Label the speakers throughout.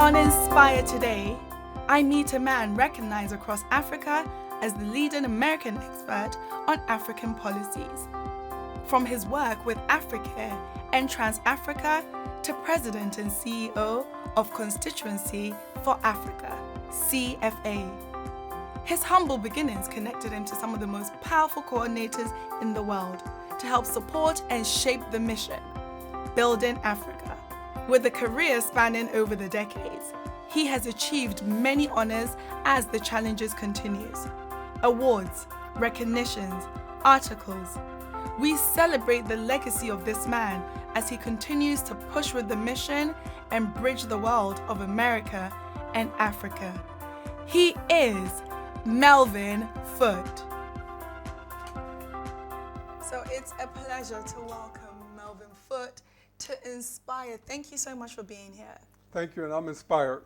Speaker 1: On Inspire today, I meet a man recognized across Africa as the leading American expert on African policies. From his work with Africa and Trans-Africa to President and CEO of Constituency for Africa, CFA. His humble beginnings connected him to some of the most powerful coordinators in the world to help support and shape the mission, Building Africa. With a career spanning over the decades, he has achieved many honors as the challenges continues. Awards, recognitions, articles. We celebrate the legacy of this man as he continues to push with the mission and bridge the world of America and Africa. He is Melvin Foote. So it's a pleasure to welcome Melvin Foote to Inspire. Thank you so much for being here.
Speaker 2: Thank you, and I'm inspired.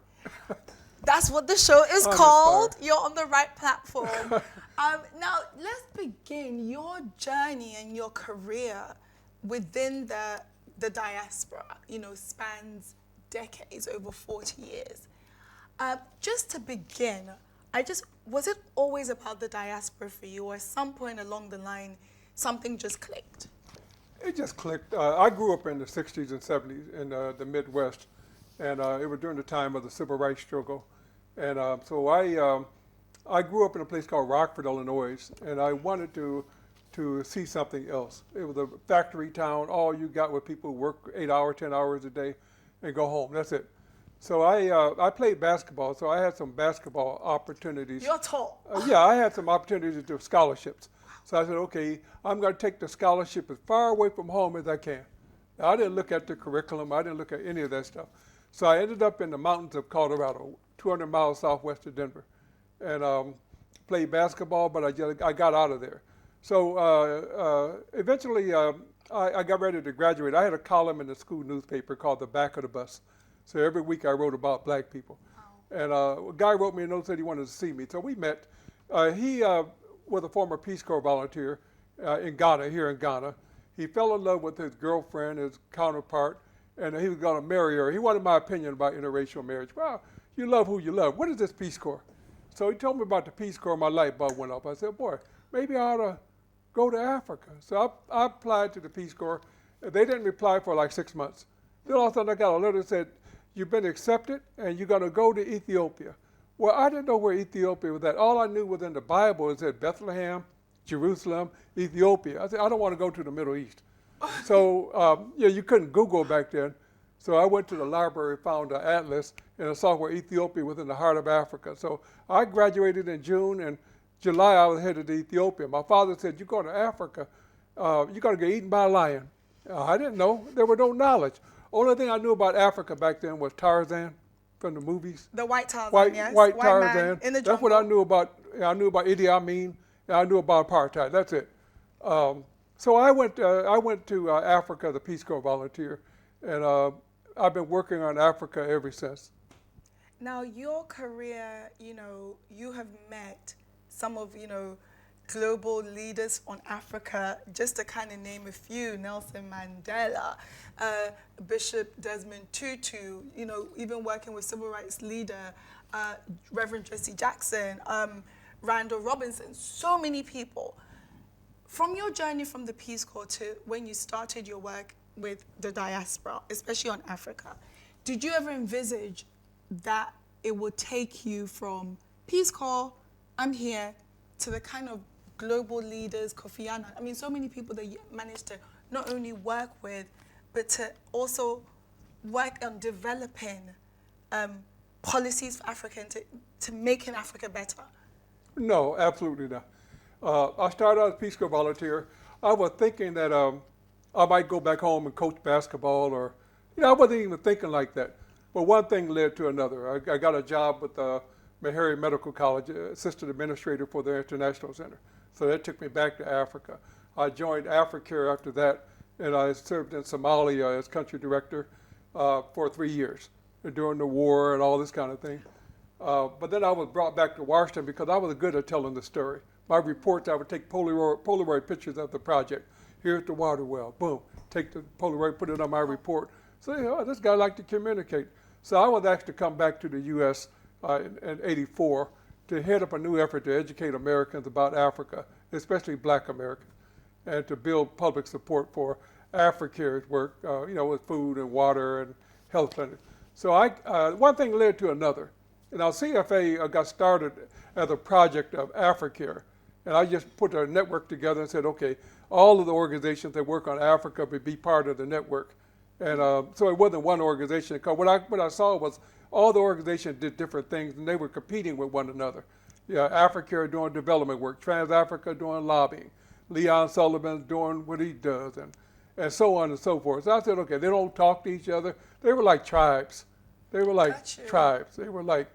Speaker 1: That's what the show is called. Inspired. You're on the right platform. Now, let's begin your journey and your career within the diaspora. Spans decades, over 40 years. Just to begin, was it always about the diaspora for you, or at some point along the line, something just clicked?
Speaker 2: It just clicked. I grew up in the 60s and 70s in the Midwest, and it was during the time of the Civil Rights struggle. And so I grew up in a place called Rockford, Illinois, and I wanted to see something else. It was a factory town. All you got were people who work 8 hours, 10 hours a day and go home. That's it. So I played basketball, so I had some basketball opportunities.
Speaker 1: You're tall.
Speaker 2: Yeah, I had some opportunities to do scholarships. So I said, okay, I'm going to take the scholarship as far away from home as I can. Now, I didn't look at the curriculum. I didn't look at any of that stuff. So I ended up in the mountains of Colorado, 200 miles southwest of Denver, and played basketball, but I got out of there. So eventually I got ready to graduate. I had a column in the school newspaper called The Back of the Bus. So every week I wrote about black people. Wow. And a guy wrote me a note, said he wanted to see me. So we met. He was a former Peace Corps volunteer in Ghana, here in Ghana. He fell in love with his girlfriend, his counterpart, and he was going to marry her. He wanted my opinion about interracial marriage. Well, you love who you love. What is this Peace Corps? So he told me about the Peace Corps. My light bulb went off. I said, boy, maybe I ought to go to Africa. So I applied to the Peace Corps. They didn't reply for like 6 months. Then all of a sudden I got a letter that said, you've been accepted and you're going to go to Ethiopia. Well, I didn't know where Ethiopia was at. All I knew was in the Bible, it said Bethlehem, Jerusalem, Ethiopia. I said, I don't want to go to the Middle East. So, you couldn't Google back then. So I went to the library, found an atlas, and I saw where Ethiopia was in the heart of Africa. So I graduated in June, and July I was headed to Ethiopia. My father said, you're going to Africa, you're going to get eaten by a lion. I didn't know. There was no knowledge. Only thing I knew about Africa back then was Tarzan from the movies.
Speaker 1: The white Tarzan, yes.
Speaker 2: White Tarzan.
Speaker 1: Man in the jungle.
Speaker 2: That's what I knew about. I knew about Idi Amin, and I knew about apartheid. That's it. So I went to Africa as a Peace Corps volunteer, and I've been working on Africa ever since.
Speaker 1: Now, your career, you have met some of, global leaders on Africa, just to kind of name a few: Nelson Mandela, Bishop Desmond Tutu, even working with civil rights leader Reverend Jesse Jackson, Randall Robinson, so many people. From your journey from the Peace Corps to when you started your work with the diaspora, especially on Africa, did you ever envisage that it would take you from Peace Corps, I'm here, to the kind of global leaders, Kofi Annan? I mean, so many people that you managed to not only work with, but to also work on developing policies for Africa and to making Africa better.
Speaker 2: No, absolutely not. I started out as a Peace Corps volunteer. I was thinking that I might go back home and coach basketball, or, I wasn't even thinking like that. But one thing led to another. I got a job with Meharry Medical College, assistant administrator for the International Center. So that took me back to Africa. I joined Africare after that, and I served in Somalia as country director for 3 years during the war and all this kind of thing. But then I was brought back to Washington because I was good at telling the story. My reports, I would take Polaroid pictures of the project. Here's the water well, boom. Take the Polaroid, put it on my report. So, this guy liked to communicate. So I was asked to come back to the U.S. In '84 to head up a new effort to educate Americans about Africa, especially Black Americans, and to build public support for AfriCare's work, with food and water and health clinics. So one thing led to another. And our CFA got started as a project of AfriCare. And I just put a network together and said, okay, all of the organizations that work on Africa would be part of the network. And so it wasn't one organization. Because what I saw was all the organizations did different things, and they were competing with one another. Yeah, AfriCare doing development work, Trans-Africa doing lobbying, Leon Sullivan's doing what he does, and so on and so forth. So I said, okay, they don't talk to each other. They were like tribes. They were like tribes. They were like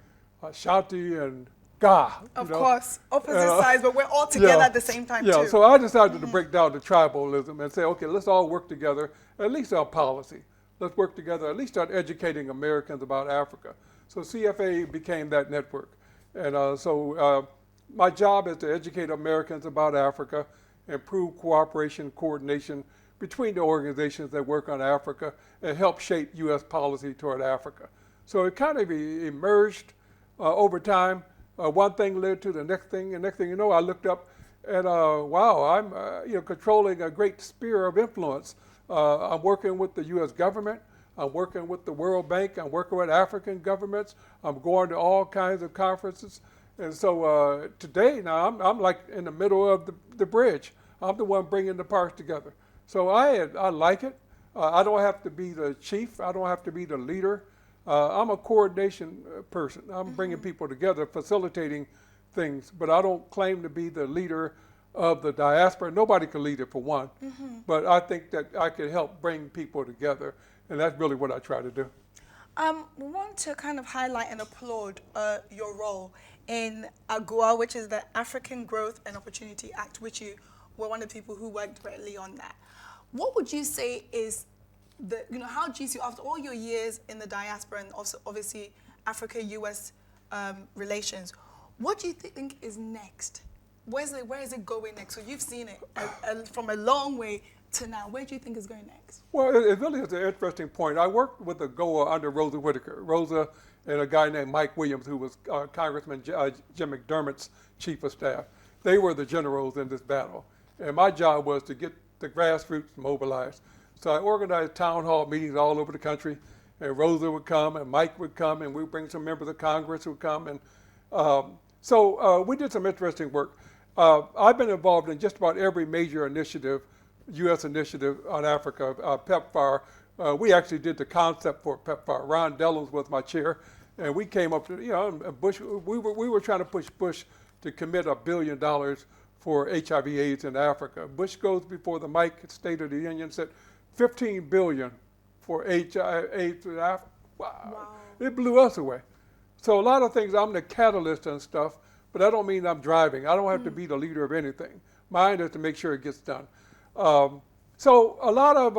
Speaker 2: Shanti and Ga.
Speaker 1: Of course, opposite sides, but we're all together at the same time too.
Speaker 2: So I decided to break down the tribalism and say, okay, let's all work together, at least on policy. Let's work together, at least on educating Americans about Africa. So CFA became that network. And so my job is to educate Americans about Africa, improve cooperation, coordination between the organizations that work on Africa, and help shape U.S. policy toward Africa. So it kind of emerged over time. One thing led to the next thing, and next thing you know, I looked up and wow, I'm controlling a great sphere of influence. I'm working with the U.S. government. I'm working with the World Bank. I'm working with African governments. I'm going to all kinds of conferences. And so today, now I'm like in the middle of the bridge. I'm the one bringing the parts together. So I like it. I don't have to be the chief. I don't have to be the leader. I'm a coordination person. I'm bringing people together, facilitating things, but I don't claim to be the leader of the diaspora. Nobody can lead it for one, but I think that I can help bring people together, and that's really what I try to do.
Speaker 1: We want to kind of highlight and applaud your role in AGOA, which is the African Growth and Opportunity Act, which you were one of the people who worked directly on that. What would you say is how do you see, after all your years in the diaspora and also obviously Africa-US relations, what do you think is next? Where is it going next? So you've seen it from a long way to now. Where do you think it's going next?
Speaker 2: Well, it really is an interesting point. I worked with AGOA under Rosa Whitaker. Rosa and a guy named Mike Williams, who was Congressman Jim McDermott's chief of staff. They were the generals in this battle. And my job was to get the grassroots mobilized. So I organized town hall meetings all over the country, and Rosa would come, and Mike would come, and we'd bring some members of Congress who would come. And so we did some interesting work. I've been involved in just about every major initiative, U.S. initiative on Africa, PEPFAR. We actually did the concept for PEPFAR. Ron Dellums was my chair, and we came up to, Bush, we were trying to push Bush to commit $1 billion for HIV/AIDS in Africa. Bush goes before the mic, State of the Union, said $15 billion for HIV/AIDS in Africa. Wow. It blew us away. So a lot of things, I'm the catalyst and stuff, but that don't mean I'm driving. I don't have to be the leader of anything. Mine is to make sure it gets done. So a lot of,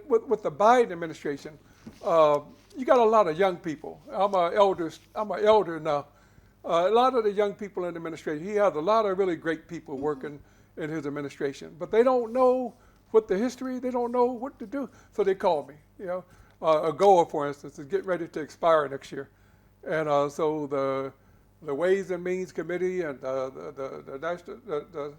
Speaker 2: with the Biden administration, you got a lot of young people. I'm an elder now. A lot of the young people in the administration, he has a lot of really great people working in his administration, but they don't know what the history, they don't know what to do. So they call me, AGOA, for instance, is getting ready to expire next year. And so the Ways and Means Committee and the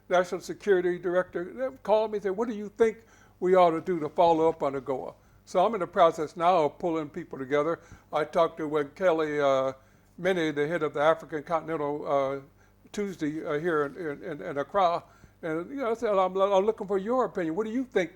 Speaker 2: National Security Director called me and said, what do you think we ought to do to follow up on AGOA? So I'm in the process now of pulling people together. I talked to Kelly Mene, the head of the African Continental Tuesday here in Accra, and I said, I'm looking for your opinion. What do you think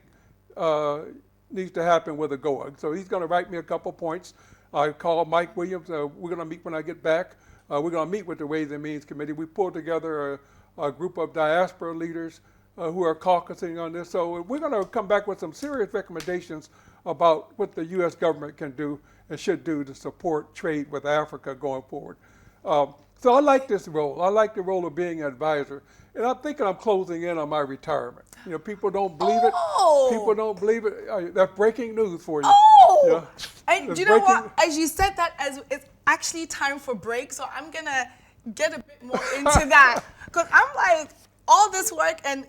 Speaker 2: needs to happen with AGOA? So he's going to write me a couple points. I called Mike Williams. We're going to meet when I get back. We're going to meet with the Ways and Means Committee. We pulled together a group of diaspora leaders who are caucusing on this. So we're going to come back with some serious recommendations about what the U.S. government can do and should do to support trade with Africa going forward. So I like this role. I like the role of being an advisor. And I'm thinking I'm closing in on my retirement. People don't believe it. People don't believe it. That's breaking news for you.
Speaker 1: And do you know what? As you said that, as it's actually time for break, so I'm going to get a bit more into that. Because I'm like, all this work and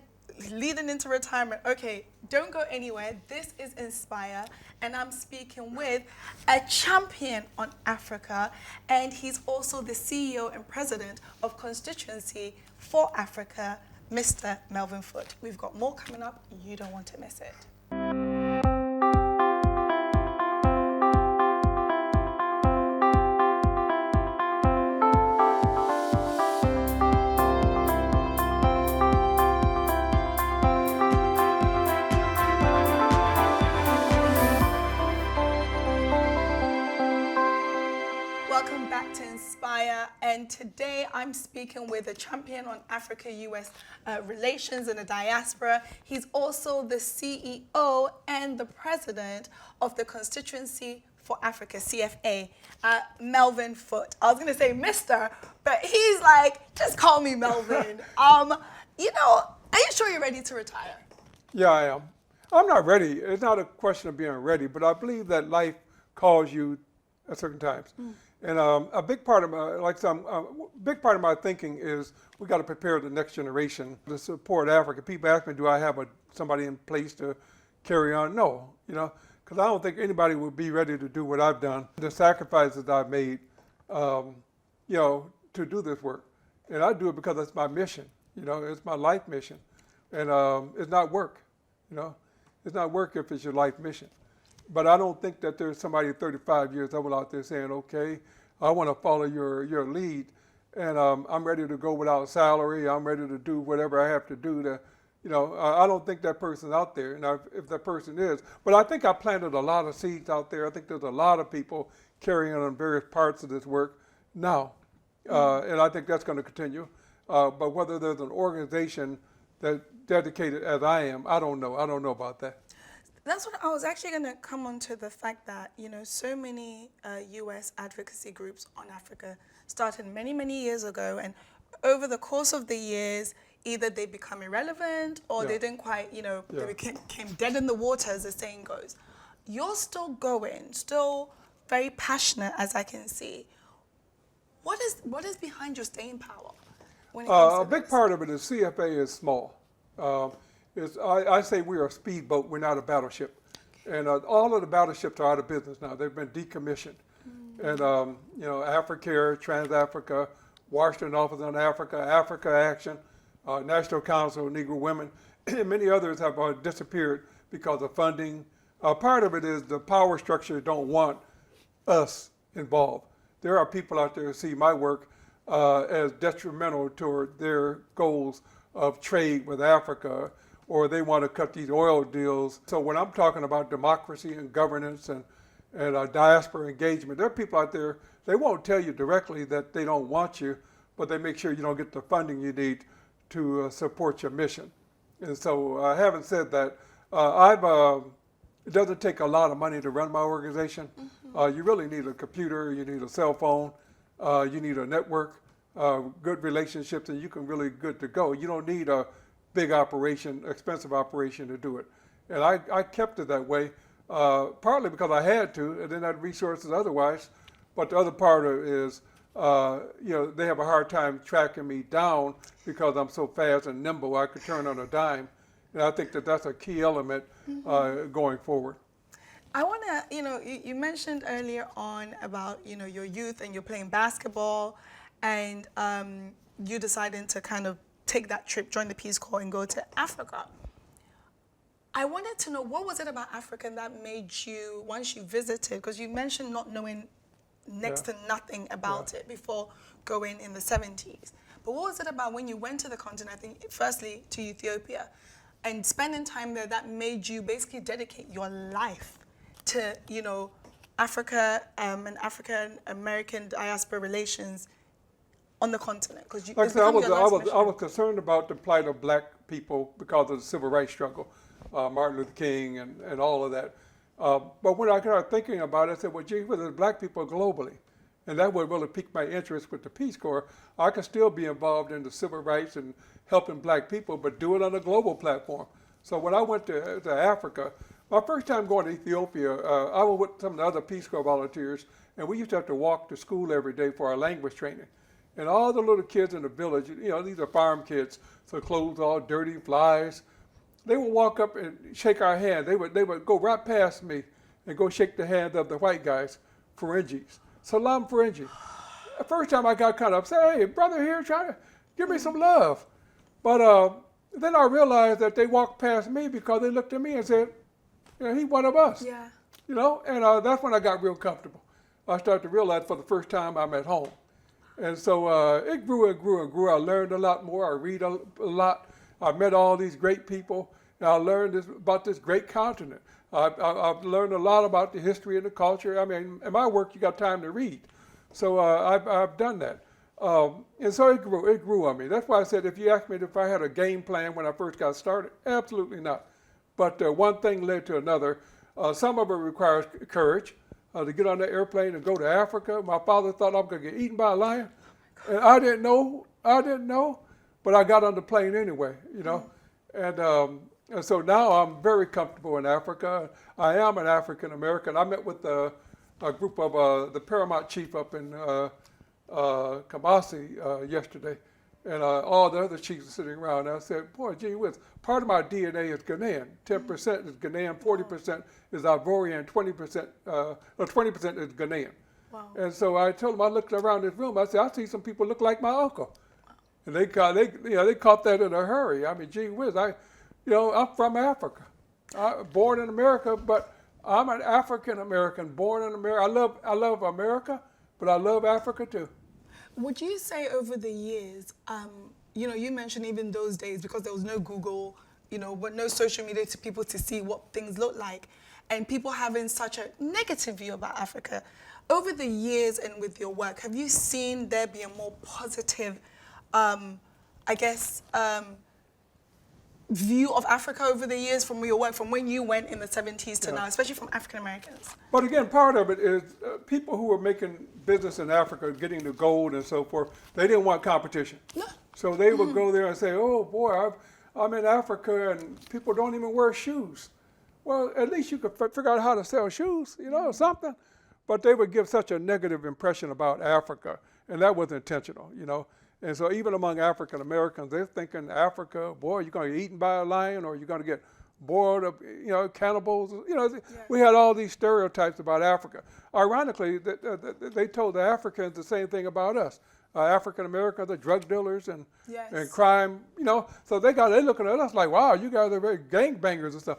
Speaker 1: leading into retirement, okay, Don't go anywhere. This is Inspire, and I'm speaking with a champion on Africa, and he's also the CEO and president of Constituency for Africa, Mr. Melvin Foote. We've got more coming up. You don't want to miss it. Welcome back to Inspire, and today I'm speaking with a champion on Africa-US relations and the diaspora. He's also the CEO and the president of the Constituency for Africa, CFA, Melvin Foote. I was going to say Mr., but he's like, just call me Melvin. Are you sure you're ready to retire?
Speaker 2: Yeah, I am. I'm not ready. It's not a question of being ready, but I believe that life calls you at certain times. And a big part of my thinking is we got to prepare the next generation to support Africa. People ask me, do I have somebody in place to carry on? No, because I don't think anybody would be ready to do what I've done, the sacrifices I've made, to do this work. And I do it because it's my mission. It's my life mission, and it's not work. It's not work if it's your life mission. But I don't think that there's somebody 35 years old out there saying, okay, I want to follow your lead, and I'm ready to go without salary. I'm ready to do whatever I have to do to, I don't think that person's out there. And if that person is, but I think I planted a lot of seeds out there. I think there's a lot of people carrying on various parts of this work now, and I think that's going to continue. But whether there's an organization that's dedicated as I am, I don't know. I don't know about that.
Speaker 1: That's what I was actually going to come on to, the fact that, so many U.S. advocacy groups on Africa started many, many years ago, and over the course of the years, either they become irrelevant or they didn't quite, they became dead in the water, as the saying goes. You're still going, still very passionate, as I can see. What is behind your staying power? When it comes to
Speaker 2: a big part of it is CFA is small. I say we're a speedboat, we're not a battleship. And all of the battleships are out of business now. They've been decommissioned. And, Africare, Trans-Africa, Washington Office on Africa, Africa Action, National Council of Negro Women, and many others have disappeared because of funding. Part of it is the power structure don't want us involved. There are people out there who see my work as detrimental toward their goals of trade with Africa, or they want to cut these oil deals. So when I'm talking about democracy and governance and diaspora engagement, there are people out there, they won't tell you directly that they don't want you, but they make sure you don't get the funding you need to support your mission. And so having said that, it doesn't take a lot of money to run my organization. You really need a computer, you need a cell phone, you need a network, good relationships, and you can really good to go. You don't need a big operation, expensive operation to do it. And I kept it that way, partly because I had to, and didn't have resources otherwise. But the other part of it is, they have a hard time tracking me down because I'm so fast and nimble. I could turn on a dime. And I think that that's a key element going forward.
Speaker 1: I want to, you mentioned earlier on about, your youth and you're playing basketball, and you decided to kind of take that trip, join the Peace Corps, and go to Africa. I wanted to know, what was it about Africa that made you, once you visited, because you mentioned not knowing next to nothing about it before going in the 70s. But what was it about when you went to the continent, I think firstly to Ethiopia, and spending time there, that made you basically dedicate your life to, Africa and African-American diaspora relations on the continent? Because
Speaker 2: like I said, I was concerned about the plight of black people because of the civil rights struggle, Martin Luther King and all of that. But when I started thinking about it, I said, well, gee, there's black people globally. And that would really pique my interest with the Peace Corps. I could still be involved in the civil rights and helping black people, but do it on a global platform. So when I went to Africa, my first time going to Ethiopia, I was with some of the other Peace Corps volunteers, and we used to have to walk to school every day for our language training. And all the little kids in the village, these are farm kids, so clothes all dirty, flies. they would walk up and shake our hand. They would go right past me and go shake the hand of the white guys, Ferengis. Salam Ferengi. The first time I got kind of upset, hey, brother here trying to give me some love. But then I realized that they walked past me because they looked at me and said, you know, he's one of us.
Speaker 1: Yeah.
Speaker 2: You know, and that's when I got real comfortable. I started to realize for the first time I'm at home. And so it grew and grew and grew. I learned a lot more. I read a lot. I met all these great people. And I learned about this great continent. I've learned a lot about the history and the culture. I mean, in my work, you got time to read. So I've done that. And so it grew on me. That's why I said if you asked me if I had a game plan when I first got started, absolutely not. But one thing led to another. Some of it requires courage to get on that airplane and go to Africa. My father thought I was going to get eaten by a lion. And I didn't know, but I got on the plane anyway, you know. And so now I'm very comfortable in Africa. I am an African American. I met with a group of the Paramount Chief up in Kumasi yesterday, and all the other chiefs are sitting around. And I said, boy, gee whiz, part of my DNA is Ghanaian. 10% is Ghanaian, 40% is Ivorian, 20% is Ghanaian.
Speaker 1: Wow.
Speaker 2: And so I told them, I looked around this room, I said, I see some people look like my uncle. And they caught that in a hurry. I mean, gee whiz, I'm from Africa. Born in America, but I'm an African American, born in America. I love America, but I love Africa too.
Speaker 1: Would you say over the years, you mentioned even those days, because there was no Google, but no social media to people to see what things look like, and people having such a negative view about Africa. Over the years and with your work, have you seen there be a more positive, view of Africa over the years from your work, from when you went in the 70s to now, especially from African Americans?
Speaker 2: But again, part of it is people who were making business in Africa, getting the gold and so forth, they didn't want competition.
Speaker 1: No.
Speaker 2: So they would go there and say, oh boy, I'm in Africa and people don't even wear shoes. Well, at least you could figure out how to sell shoes, something. But they would give such a negative impression about Africa, and that was intentional, And so even among African Americans, they're thinking Africa, boy, you're going to get eaten by a lion, or you're going to get boiled up, cannibals. We had all these stereotypes about Africa. Ironically, they told the Africans the same thing about us. African Americans are drug dealers and crime, So they're looking at us like, wow, you guys are very gangbangers and stuff.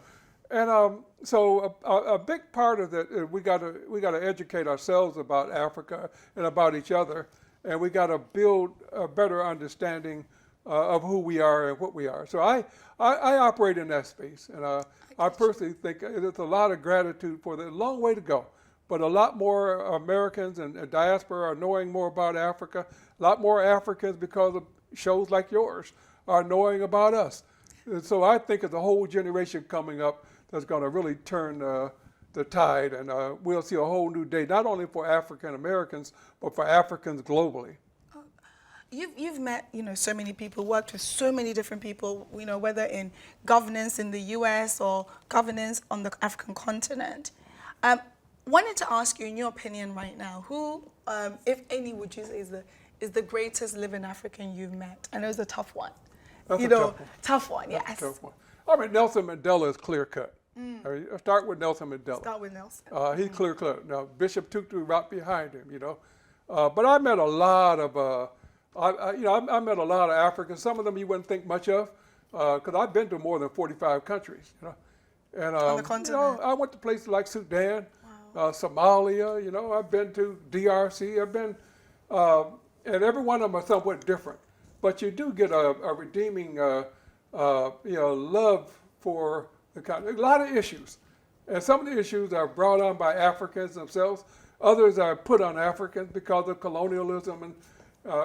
Speaker 2: And so a big part of that, we got to educate ourselves about Africa and about each other. And we got to build a better understanding of who we are and what we are. So I operate in that space, and I personally think there's a lot of gratitude for the long way to go. But a lot more Americans and diaspora are knowing more about Africa. A lot more Africans, because of shows like yours, are knowing about us. And so I think it's a whole generation coming up that's going to really turn the tide, and we'll see a whole new day, not only for African Americans, but for Africans globally.
Speaker 1: You've met, so many people, worked with so many different people, whether in governance in the US or governance on the African continent. Wanted to ask you, in your opinion right now, who, if any, would you say is the greatest living African you've met? I know it's a tough one.
Speaker 2: That's a tough one.
Speaker 1: Tough one,
Speaker 2: That's
Speaker 1: yes.
Speaker 2: a tough one. I mean, Nelson Mandela is clear cut. I'll start with Nelson Mandela.
Speaker 1: Start with Nelson.
Speaker 2: He's clear cut. Now, Bishop Tutu right behind him, But I met a lot of, I met a lot of Africans. Some of them you wouldn't think much of, because I've been to more than 45 countries, And
Speaker 1: on the continent.
Speaker 2: I went to places like Sudan, Somalia. I've been to DRC. I've been, and every one of them are somewhat different. But you do get a redeeming, love for the continent. A lot of issues, and some of the issues are brought on by Africans themselves. Others are put on Africans because of colonialism, and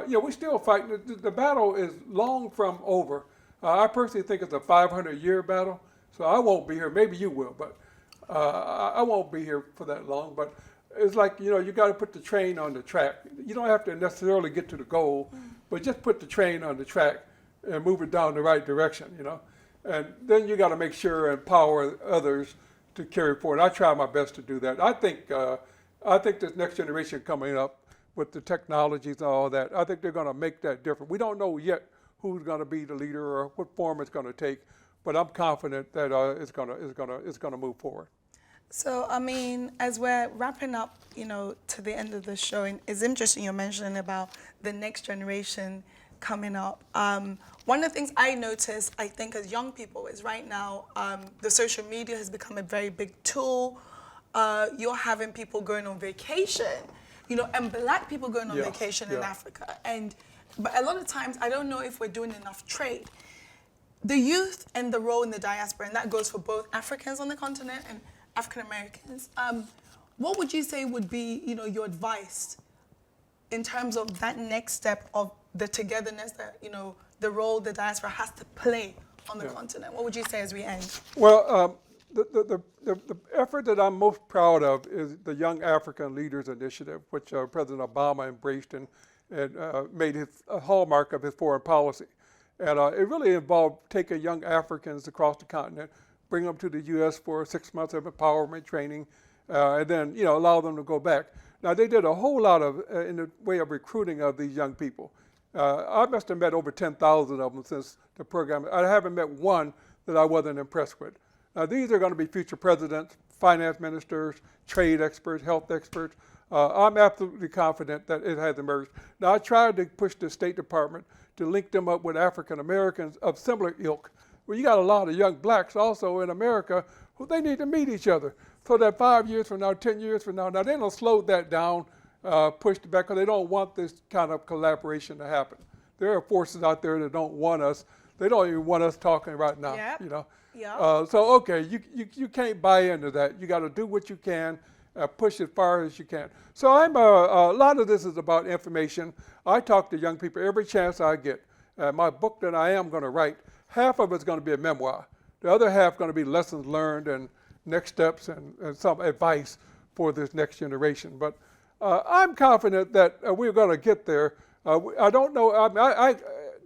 Speaker 2: we're still fighting. The battle is long from over. I personally think it's a 500-year battle, so I won't be here. Maybe you will, but I won't be here for that long. But it's like, you got to put the train on the track. You don't have to necessarily get to the goal, but just put the train on the track and move it down the right direction, And then you got to make sure and empower others to carry forward. I try my best to do that. I think this next generation coming up with the technologies and all that, I think they're going to make that different. We don't know yet who's going to be the leader or what form it's going to take, but I'm confident that it's gonna move forward.
Speaker 1: So, I mean, as we're wrapping up, to the end of the show, and it's interesting you're mentioning about the next generation coming up. One of the things I notice, I think, as young people is right now, the social media has become a very big tool. You're having people going on vacation, and Black people going on vacation in Africa. But a lot of times, I don't know if we're doing enough trade. The youth and the role in the diaspora, and that goes for both Africans on the continent and African Americans. What would you say would be, your advice in terms of that next step of the togetherness that, the role the diaspora has to play on the continent? What would you say as we end?
Speaker 2: Well, the effort that I'm most proud of is the Young African Leaders Initiative, which President Obama embraced and made a hallmark of his foreign policy. And it really involved taking young Africans across the continent, bring them to the U.S. for 6 months of empowerment training, and then allow them to go back. Now they did a whole lot in the way of recruiting of these young people. I must have met over 10,000 of them since the program. I haven't met one that I wasn't impressed with. Now these are going to be future presidents, finance ministers, trade experts, health experts. I'm absolutely confident that it has emerged. Now I tried to push the State Department to link them up with African Americans of similar ilk. Well, you got a lot of young Blacks also in America who they need to meet each other so that 5 years from now, 10 years from now, they don't slow that down, push it back, because they don't want this kind of collaboration to happen. There are forces out there that don't want us. They don't even want us talking right now. So okay, you can't buy into that. You got to do what you can, push as far as you can. So I'm a lot of this is about information. I talk to young people every chance I get. My book that I am going to write, half of it's going to be a memoir. The other half going to be lessons learned and next steps and some advice for this next generation. But I'm confident that we're going to get there. I don't know.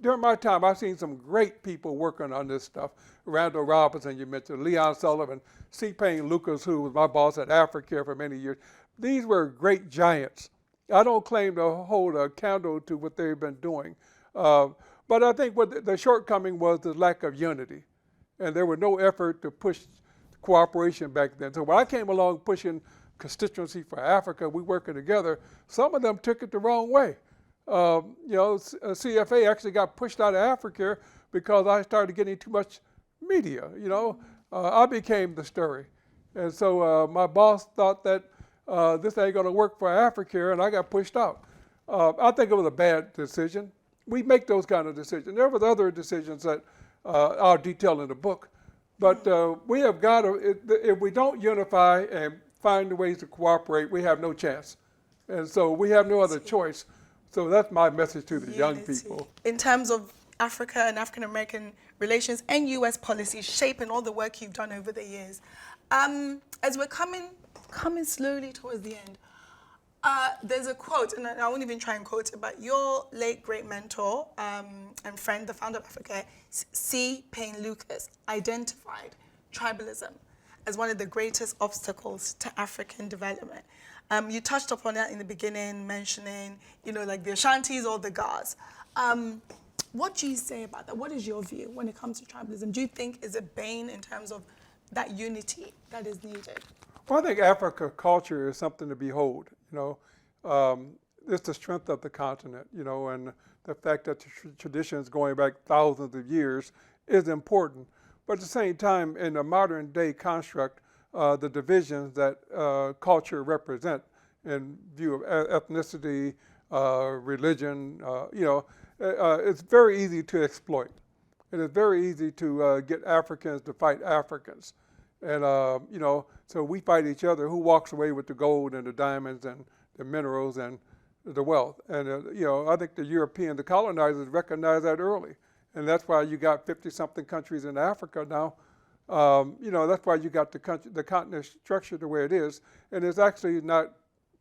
Speaker 2: During my time, I've seen some great people working on this stuff. Randall Robinson, you mentioned, Leon Sullivan, C. Payne Lucas, who was my boss at Africare for many years. These were great giants. I don't claim to hold a candle to what they've been doing. But I think what the shortcoming was the lack of unity. And there was no effort to push cooperation back then. So when I came along pushing Constituency for Africa, we working together, some of them took it the wrong way. CFA actually got pushed out of Africa because I started getting too much media. I became the story. And so my boss thought that this ain't going to work for Africa, and I got pushed out. I think it was a bad decision. We make those kind of decisions. There was other decisions that I'll detail in the book. But we have got to, if we don't unify and find ways to cooperate, we have no chance. And so we have no other choice. So that's my message to the young people.
Speaker 1: In terms of Africa and African American relations and U.S. policy shaping all the work you've done over the years, as we're coming slowly towards the end, there's a quote, and I won't even try and quote it, but your late great mentor and friend, the founder of Africa, C. Payne Lucas, identified tribalism as one of the greatest obstacles to African development. You touched upon that in the beginning, mentioning, like the Ashantis or the Gas. What do you say about that? What is your view when it comes to tribalism? Do you think is a bane in terms of that unity that is needed?
Speaker 2: Well, I think Africa culture is something to behold. It's the strength of the continent, and the fact that the traditions going back thousands of years is important. But at the same time, in a modern day construct, the divisions that culture represent in view of ethnicity, religion, it's very easy to exploit. And it's very easy to get Africans to fight Africans. And, so we fight each other. Who walks away with the gold and the diamonds and the minerals and the wealth? And, I think the Europeans, the colonizers recognized that early. And that's why you got 50-something countries in Africa now. That's why you got the continent structured the way it is. And it's actually not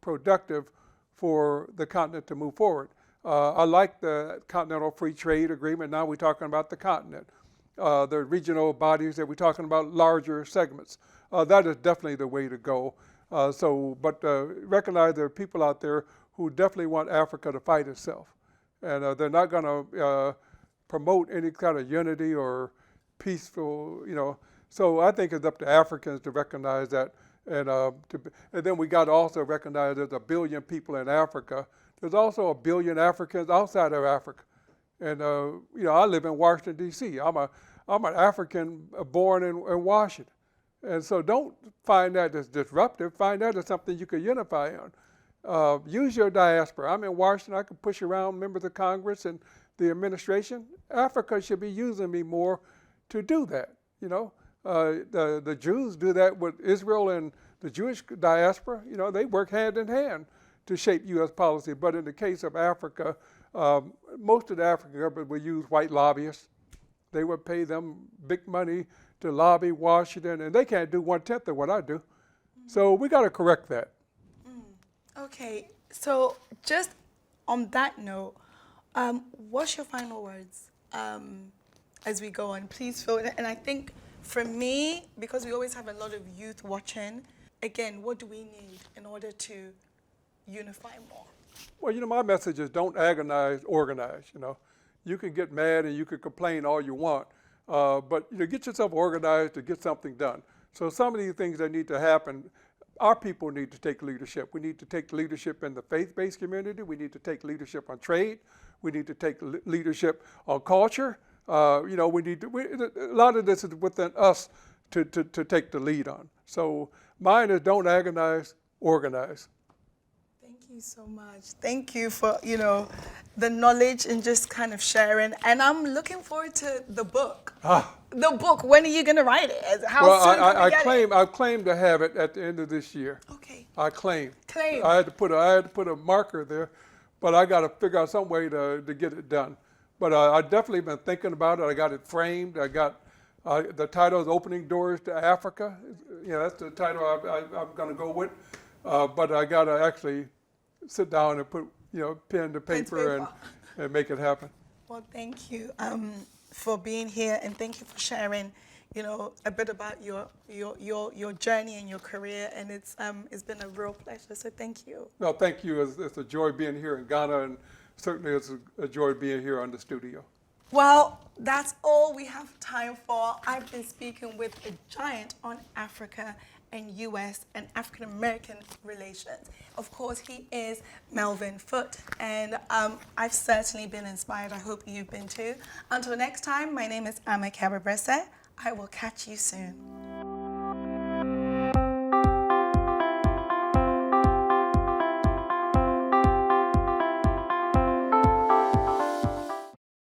Speaker 2: productive for the continent to move forward. I like the Continental Free Trade Agreement. Now we're talking about the continent. The regional bodies that we're talking about, larger segments. That is definitely the way to go. But recognize there are people out there who definitely want Africa to fight itself. And they're not going to promote any kind of unity or peaceful, you know. So I think it's up to Africans to recognize that, and then we got to also recognize there's 1 billion people in Africa. There's also 1 billion Africans outside of Africa, and you know, I live in Washington D.C. I'm an African born in Washington, and so don't find that as disruptive. Find that as something you can unify on. Use your diaspora. I'm in Washington. I can push around members of Congress and the administration. Africa should be using me more to do that. You know, the Jews do that with Israel and the Jewish diaspora. You know, they work hand in hand to shape U.S. policy. But in the case of Africa, most of the African government will use white lobbyists. They would pay them big money to lobby Washington, and they can't do 1/10 of what I do. So we got to correct that.
Speaker 1: Okay, so just on that note, what's your final words as we go on? Please feel, and I think for me, because we always have a lot of youth watching, again, what do we need in order to unify more?
Speaker 2: Well, you know, my message is don't agonize, organize. You know, you can get mad and you can complain all you want, but you know, get yourself organized to get something done. So some of these things that need to happen, our people need to take leadership. We need to take leadership in the faith-based community. We need to take leadership on trade. We need to take leadership on culture. You know, a lot of this is within us to take the lead on. So mine is don't agonize, organize.
Speaker 1: Thank you so much. Thank you for, you know, the knowledge and just kind of sharing. And I'm looking forward to the book. The book, when are you going to write it? How soon can we get it?
Speaker 2: I claim to have it at the end of this year.
Speaker 1: Okay.
Speaker 2: I claim.
Speaker 1: Claim.
Speaker 2: I had to put a marker there, but I got to figure out some way to get it done. But I definitely been thinking about it. I got it framed. I got the title is Opening Doors to Africa. You know, that's the title I'm going to go with. But I got to actually sit down and put, you know, pen to paper and make it happen.
Speaker 1: Well, thank you for being here, and thank you for sharing, you know, a bit about your journey and your career. And it's been a real pleasure. So thank you.
Speaker 2: No, thank you. It's a joy being here in Ghana, and certainly it's a joy being here on the studio.
Speaker 1: Well, that's all we have time for. I've been speaking with a giant on Africa and U.S. and African-American relations. Of course, he is Melvin Foote, and I've certainly been inspired. I hope you've been too. Until next time, my name is Ama Kababrese. I will catch you soon.